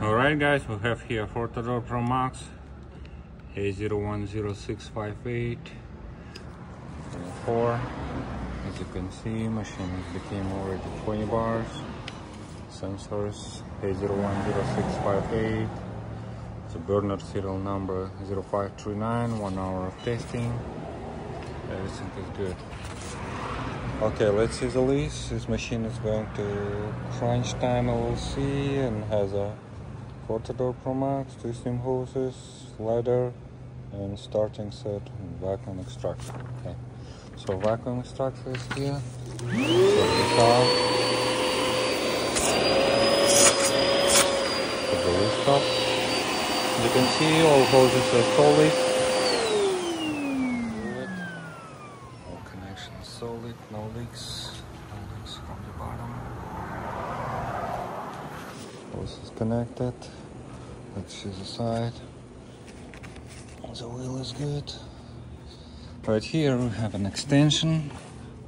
Alright guys, we have here Ford Pro Max A010658 4. As you can see, machine became already 20 bars. Sensors A010658. The burner serial number 0539. 1 hour of testing. Everything is good. Okay, let's see the list. This machine is going to Crunch Time LLC and has a Ford Pro Max, 2 steam hoses, slider, and starting set and vacuum extractor. Okay, so vacuum extractor is here. Check this out. Put the list up. You can see all hoses are solid. Good. All connections solid, no leaks. No leaks from the bottom. Hose is connected. Let's see the side. The wheel is good. Right here we have an extension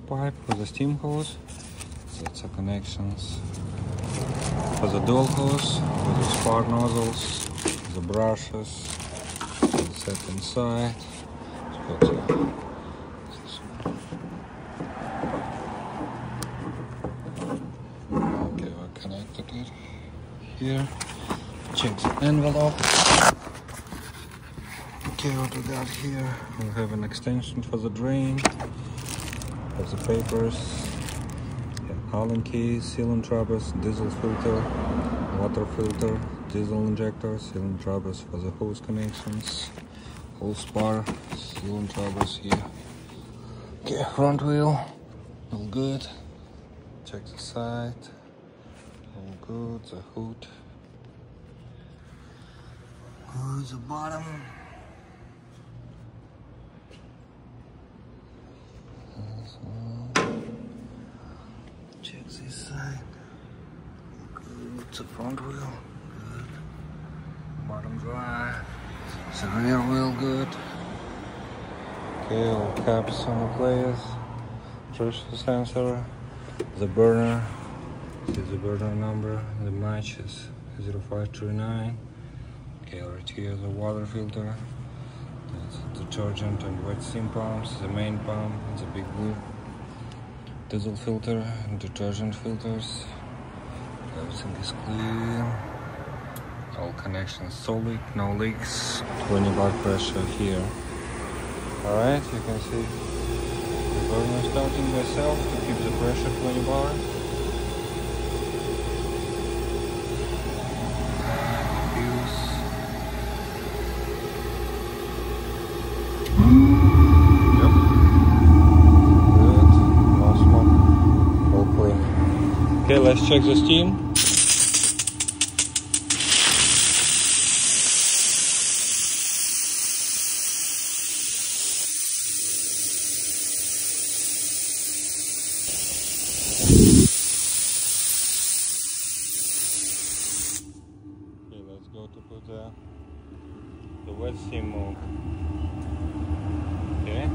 pipe for the steam hose. That's the connections for the dual hose, for the spark nozzles, the brushes, set inside. Okay, I connected it here. Check the envelope. Okay, what we got here? We have an extension for the drain, for the papers, Allen keys, sealant rubbers, diesel filter, water filter, diesel injector, sealant rubbers for the hose connections, hose bar, sealant rubbers here. Okay, front wheel, all good. Check the side, all good. The hood. Good, the bottom. Check this side. Good, the front wheel. Good. Bottom dry. The rear wheel good. Okay, all caps on the place. Pressure sensor. The burner. This is the burner number. The match is 0539. Okay, right here the water filter. That's detergent and wet steam pumps. The main pump. The big blue. Diesel filter and detergent filters. Everything is clean. All connections solid, no leaks. 20 bar pressure here. Alright, you can see the burner starting by itself to keep the pressure 20 bars. Okay, let's check the steam. Okay, let's go to put the wet steam mode. Okay.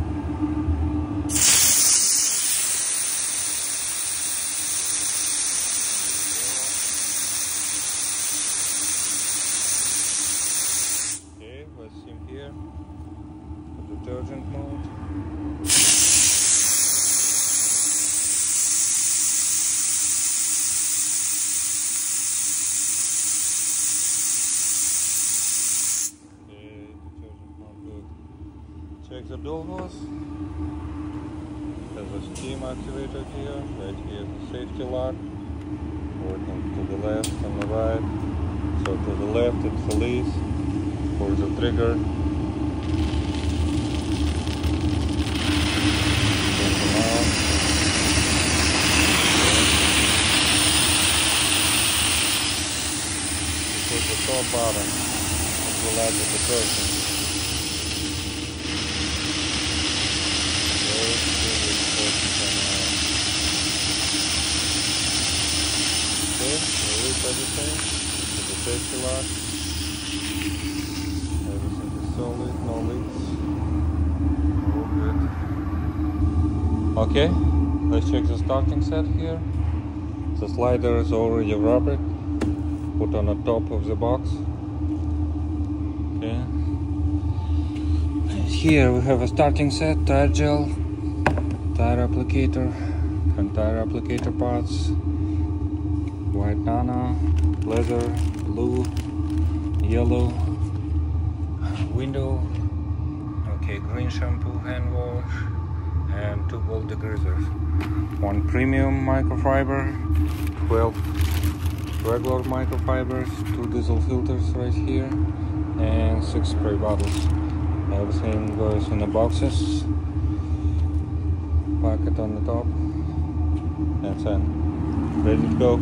Let's see here, the detergent mode. Okay, detergent mode good. Check the dual hose. There's a steam activator here. Right here the safety lock. Working to the left and the right. So to the left it's release. For the trigger. Push the top button, it will add the detergent. Okay, release everything with the safety lock. Everything is solid, no leaks. All good. Okay, let's check the starting set here. The slider is already rubbered. put on the top of the box. Okay. Here we have a starting set, tire gel, tire applicator, and tire applicator parts, white nano, leather, blue, yellow, window, okay, green shampoo, hand wash, and 2 gold degreasers, 1 premium microfiber, 12 regular microfibers, 2 diesel filters right here, and 6 spray bottles. Everything goes in the boxes, pack it on the top, that's it, ready to go.